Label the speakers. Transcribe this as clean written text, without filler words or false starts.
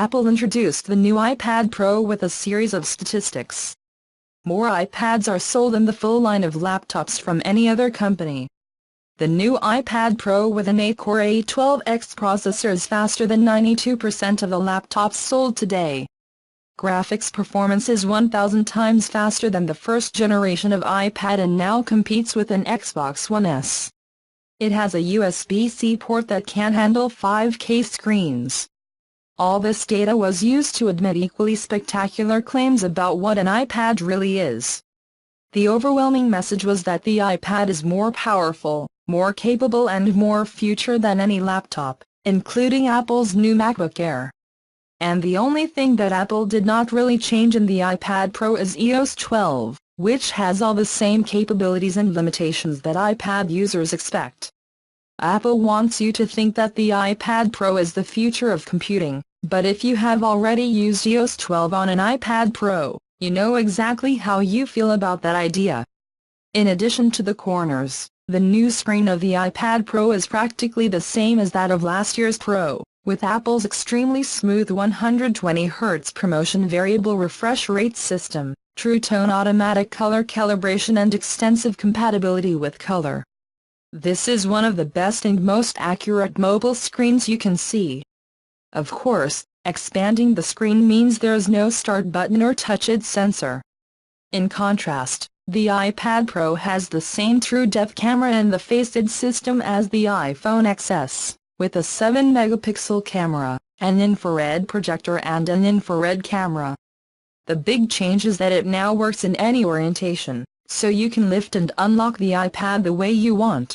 Speaker 1: Apple introduced the new iPad Pro with a series of statistics. More iPads are sold than the full line of laptops from any other company. The new iPad Pro with an 8-core A12X processor is faster than 92% of the laptops sold today. Graphics performance is 1,000 times faster than the first generation of iPad and now competes with an Xbox One S. It has a USB-C port that can handle 5K screens. All this data was used to admit equally spectacular claims about what an iPad really is. The overwhelming message was that the iPad is more powerful, more capable and more future than any laptop, including Apple's new MacBook Air. And the only thing that Apple did not really change in the iPad Pro is iOS 12, which has all the same capabilities and limitations that iPad users expect. Apple wants you to think that the iPad Pro is the future of computing, but if you have already used iOS 12 on an iPad Pro, you know exactly how you feel about that idea. In addition to the corners, the new screen of the iPad Pro is practically the same as that of last year's Pro, with Apple's extremely smooth 120Hz ProMotion variable refresh rate system, True Tone automatic color calibration and extensive compatibility with color. This is one of the best and most accurate mobile screens you can see. Of course, expanding the screen means there's no start button or TouchID sensor. In contrast, the iPad Pro has the same TrueDepth camera and the FaceID system as the iPhone XS, with a 7-megapixel camera, an infrared projector and an infrared camera. The big change is that it now works in any orientation, so you can lift and unlock the iPad the way you want.